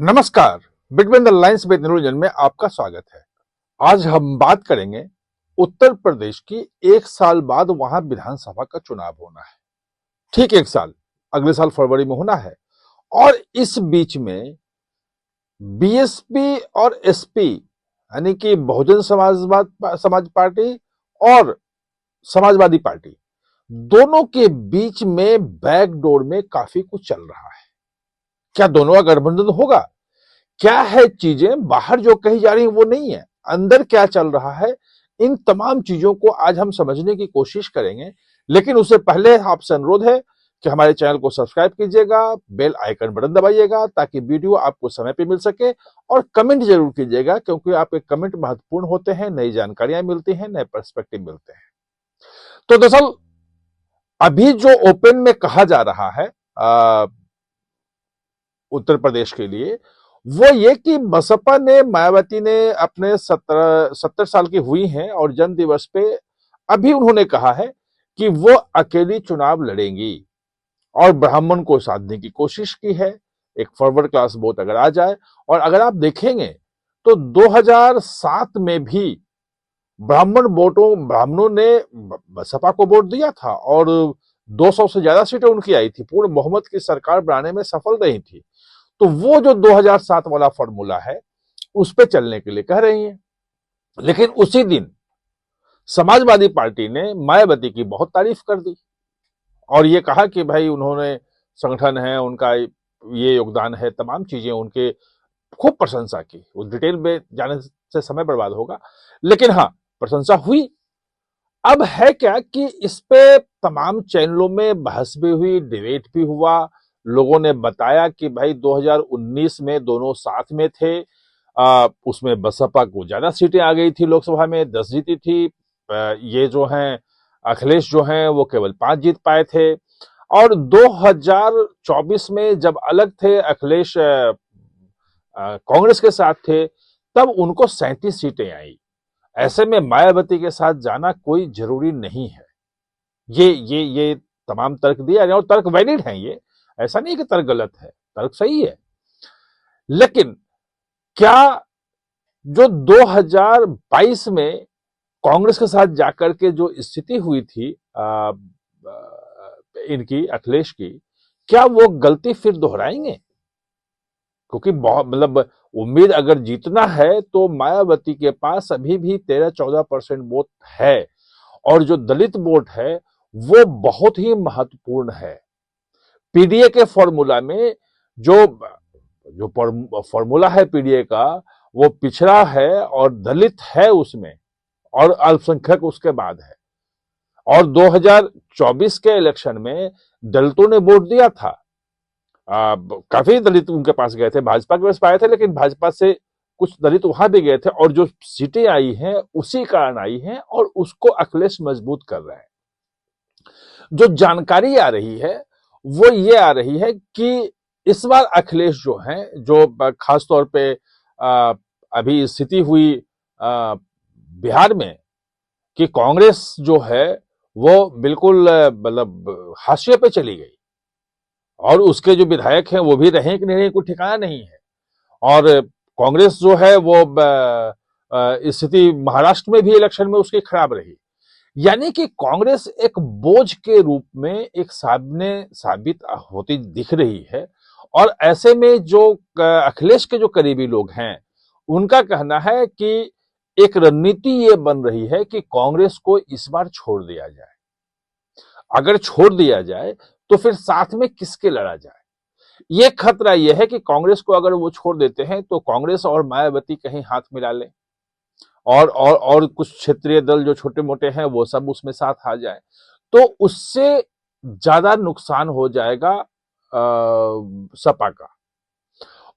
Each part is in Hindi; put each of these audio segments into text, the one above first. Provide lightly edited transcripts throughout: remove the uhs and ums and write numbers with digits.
नमस्कार। बिटवीन द लाइंस विद निरोजन में आपका स्वागत है। आज हम बात करेंगे उत्तर प्रदेश की। एक साल बाद वहां विधानसभा का चुनाव होना है। ठीक एक साल, अगले साल फरवरी में होना है। और इस बीच में बीएसपी और एसपी यानी कि बहुजन समाज पार्टी और समाजवादी पार्टी, दोनों के बीच में बैकडोर में काफी कुछ चल रहा है। क्या दोनों का गठबंधन होगा? क्या है चीजें बाहर जो कही जा रही है वो नहीं है, अंदर क्या चल रहा है, इन तमाम चीजों को आज हम समझने की कोशिश करेंगे। लेकिन उससे पहले आपसे अनुरोध है कि हमारे चैनल को सब्सक्राइब कीजिएगा, बेल आइकन बटन दबाइएगा ताकि वीडियो आपको समय पे मिल सके, और कमेंट जरूर कीजिएगा क्योंकि आपके कमेंट महत्वपूर्ण होते हैं, नई जानकारियां मिलती हैं, नए पर्सपेक्टिव मिलते हैं। तो दरअसल अभी जो ओपन में कहा जा रहा है उत्तर प्रदेश के लिए, वो ये कि बसपा ने, मायावती ने अपने 70 साल की हुई हैं और जन्म दिवस पे अभी उन्होंने कहा है कि वो अकेली चुनाव लड़ेंगी और ब्राह्मण को साधने की कोशिश की है। एक फॉरवर्ड क्लास वोट अगर आ जाए, और अगर आप देखेंगे तो 2007 में भी ब्राह्मणों ने बसपा को वोट दिया था और 200 से ज्यादा सीटें उनकी आई थी, पूर्ण बहुमत की सरकार बनाने में सफल रही थी। तो वो जो 2007 वाला फॉर्मूला है उस पे चलने के लिए कह रही हैं। लेकिन उसी दिन समाजवादी पार्टी ने मायावती की बहुत तारीफ कर दी और ये कहा कि भाई उन्होंने, संगठन है उनका, ये योगदान है, तमाम चीजें उनके, खूब प्रशंसा की। उस डिटेल में जाने से समय बर्बाद होगा, लेकिन हाँ, प्रशंसा हुई। अब है क्या कि इस पे तमाम चैनलों में बहस भी हुई, डिबेट भी हुआ। लोगों ने बताया कि भाई 2019 में दोनों साथ में थे, उसमें बसपा को ज्यादा सीटें आ गई थी, लोकसभा में 10 जीती थी। ये जो हैं अखिलेश जो हैं वो केवल 5 जीत पाए थे। और 2024 में जब अलग थे, अखिलेश कांग्रेस के साथ थे, तब उनको 37 सीटें आई। ऐसे में मायावती के साथ जाना कोई जरूरी नहीं है। ये तमाम तर्क दिया गया और तर्क वैलिड हैं। ये ऐसा नहीं कि तर्क गलत है, तर्क सही है। लेकिन क्या जो 2022 में कांग्रेस के साथ जाकर के जो स्थिति हुई थी इनकी, अखिलेश की, क्या वो गलती फिर दोहराएंगे? क्योंकि बहुत, मतलब, उम्मीद अगर जीतना है तो मायावती के पास अभी भी 13-14% वोट है, और जो दलित वोट है वो बहुत ही महत्वपूर्ण है। पीडीए के फॉर्मूला में जो जो फॉर्मूला है पीडीए का, वो पिछड़ा है और दलित है उसमें, और अल्पसंख्यक उसके बाद है। और 2024 के इलेक्शन में दलितों ने वोट दिया था। काफी दलित उनके पास गए थे, भाजपा के पास पाए थे, लेकिन भाजपा से कुछ दलित वहां भी गए थे, और जो सीटें आई हैं उसी कारण आई हैं, और उसको अखिलेश मजबूत कर रहे हैं। जो जानकारी आ रही है वो ये आ रही है कि इस बार अखिलेश जो हैं, जो खासतौर पे अभी स्थिति हुई बिहार में कि कांग्रेस जो है वो बिल्कुल, मतलब, हाशिए पे चली गई, और उसके जो विधायक हैं वो भी रहे कि नहीं कोई ठिकाना नहीं है। और कांग्रेस जो है वो स्थिति महाराष्ट्र में भी इलेक्शन में उसकी खराब रही। यानी कि कांग्रेस एक बोझ के रूप में एक सामने साबित होती दिख रही है। और ऐसे में जो अखिलेश के जो करीबी लोग हैं, उनका कहना है कि एक रणनीति ये बन रही है कि कांग्रेस को इस बार छोड़ दिया जाए। अगर छोड़ दिया जाए तो फिर साथ में किसके लड़ा जाए? ये खतरा यह है कि कांग्रेस को अगर वो छोड़ देते हैं तो कांग्रेस और मायावती कहीं हाथ मिला लें, और कुछ क्षेत्रीय दल जो छोटे मोटे हैं वो सब उसमें साथ आ जाए, तो उससे ज्यादा नुकसान हो जाएगा सपा का।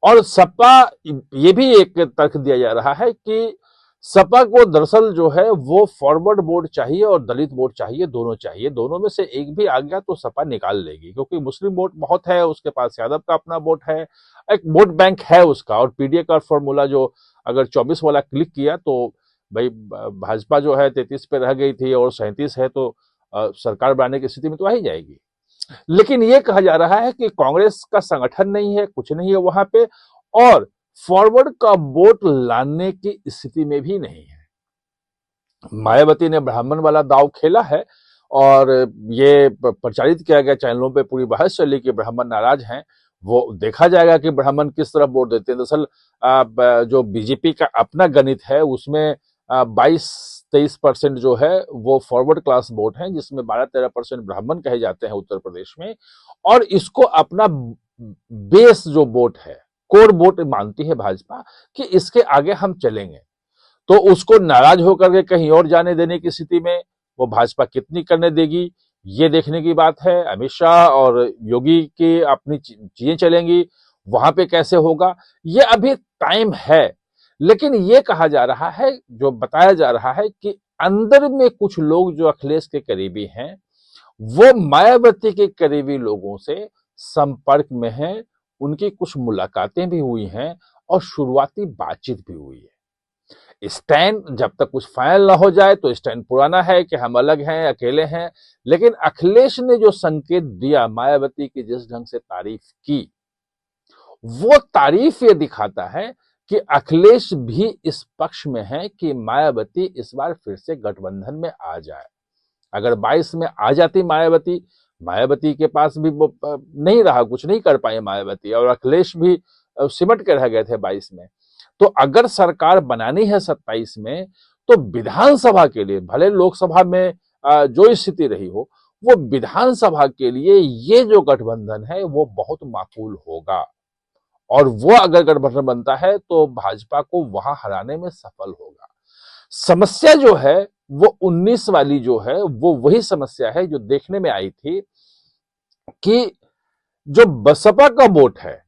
और सपा, ये भी एक तर्क दिया जा रहा है कि सपा को दरअसल जो है वो फॉरवर्ड वोट चाहिए और दलित वोट चाहिए, दोनों चाहिए। दोनों में से एक भी आ गया तो सपा निकाल लेगी, क्योंकि मुस्लिम वोट बहुत है उसके पास, यादव का अपना वोट है, एक वोट बैंक है उसका। और पीडीए का फॉर्मूला जो अगर 24 वाला क्लिक किया तो भाई भाजपा जो है 33 पे रह गई थी और 37 है, तो सरकार बनाने की स्थिति में तो आ ही जाएगी। लेकिन ये कहा जा रहा है कि कांग्रेस का संगठन नहीं है, कुछ नहीं है वहां पे, और फॉरवर्ड का वोट लाने की स्थिति में भी नहीं है। मायावती ने ब्राह्मण वाला दांव खेला है और ये प्रचारित किया गया, चैनलों पे पूरी बहस चली कि ब्राह्मण नाराज हैं। वो देखा जाएगा कि ब्राह्मण किस तरफ वोट देते हैं। दरअसल जो बीजेपी का अपना गणित है उसमें 22-23% जो है वो फॉरवर्ड क्लास वोट है, जिसमें 12-13% ब्राह्मण कहे जाते हैं उत्तर प्रदेश में, और इसको अपना बेस जो वोट है, कोर वोट मानती है भाजपा कि इसके आगे हम चलेंगे। तो उसको नाराज होकर के कहीं और जाने देने की स्थिति में वो भाजपा कितनी करने देगी, ये देखने की बात है। अमित शाह और योगी की अपनी चीजें चलेंगी, वहां पे कैसे होगा ये अभी टाइम है। लेकिन ये कहा जा रहा है, जो बताया जा रहा है कि अंदर में कुछ लोग जो अखिलेश के करीबी हैं वो मायावती के करीबी लोगों से संपर्क में हैं, उनकी कुछ मुलाकातें भी हुई हैं और शुरुआती बातचीत भी हुई है। स्टैंड जब तक कुछ फाइनल ना हो जाए तो स्टैंड पुराना है कि हम अलग हैं, अकेले हैं। लेकिन अखिलेश ने जो संकेत दिया, मायावती की जिस ढंग से तारीफ की, वो तारीफ ये दिखाता है कि अखिलेश भी इस पक्ष में है कि मायावती इस बार फिर से गठबंधन में आ जाए। अगर 22 में आ जाती मायावती के पास भी वो नहीं रहा, कुछ नहीं कर पाए मायावती, और अखिलेश भी सिमट के रह गए थे 22 में। तो अगर सरकार बनानी है 27 में, तो विधानसभा के लिए, भले लोकसभा में जो स्थिति रही हो, वो विधानसभा के लिए ये जो गठबंधन है वो बहुत माकूल होगा। और वो अगर गठबंधन बनता है तो भाजपा को वहां हराने में सफल होगा। समस्या जो है वो 19 वाली जो है वो वही समस्या है जो देखने में आई थी कि जो बसपा का वोट है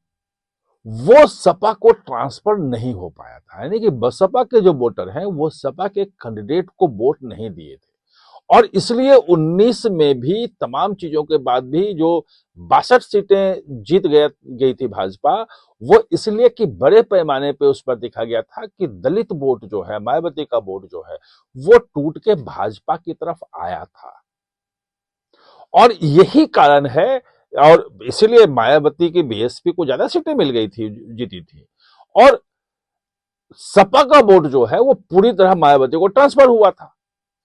वो सपा को ट्रांसफर नहीं हो पाया था। यानी कि बसपा के जो वोटर हैं वो सपा के कैंडिडेट को वोट नहीं दिए थे, और इसलिए 19 में भी तमाम चीजों के बाद भी जो 62 सीटें जीत गई थी भाजपा, वो इसलिए कि बड़े पैमाने पे उस पर देखा गया था कि दलित वोट जो है, मायावती का वोट जो है, वो टूट के भाजपा की तरफ आया था। और यही कारण है, और इसीलिए मायावती की बीएसपी को ज्यादा सीटें मिल गई थी, जीती थी, और सपा का वोट जो है वो पूरी तरह मायावती को ट्रांसफर हुआ था,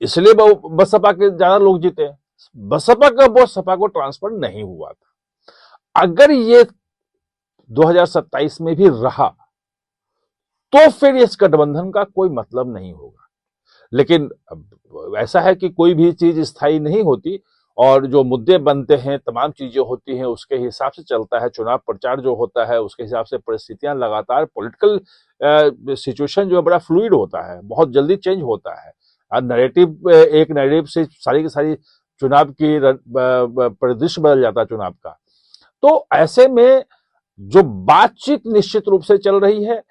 इसलिए बसपा के ज्यादा लोग जीते। बसपा का वोट सपा को ट्रांसफर नहीं हुआ था। अगर ये 2027 में भी रहा तो फिर इस गठबंधन का कोई मतलब नहीं होगा। लेकिन ऐसा है कि कोई भी चीज स्थायी नहीं होती, और जो मुद्दे बनते हैं, तमाम चीजें होती हैं, उसके हिसाब से चलता है। चुनाव प्रचार जो होता है उसके हिसाब से परिस्थितियां लगातार, पॉलिटिकल सिचुएशन जो है बड़ा फ्लूइड होता है, बहुत जल्दी चेंज होता है। नैरेटिव, एक नैरेटिव से सारी की सारी चुनाव की परिदृश्य बदल जाता है चुनाव का। तो ऐसे में जो बातचीत निश्चित रूप से चल रही है,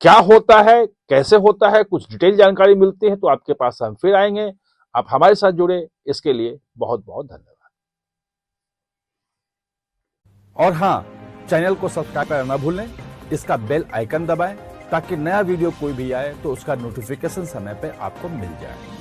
क्या होता है, कैसे होता है, कुछ डिटेल जानकारी मिलती है तो आपके पास हम फिर आएंगे। आप हमारे साथ जुड़े, इसके लिए बहुत बहुत धन्यवाद। और हाँ, चैनल को सब्सक्राइब करना ना भूलें, इसका बेल आइकन दबाएं ताकि नया वीडियो कोई भी आए तो उसका नोटिफिकेशन समय पे आपको मिल जाए।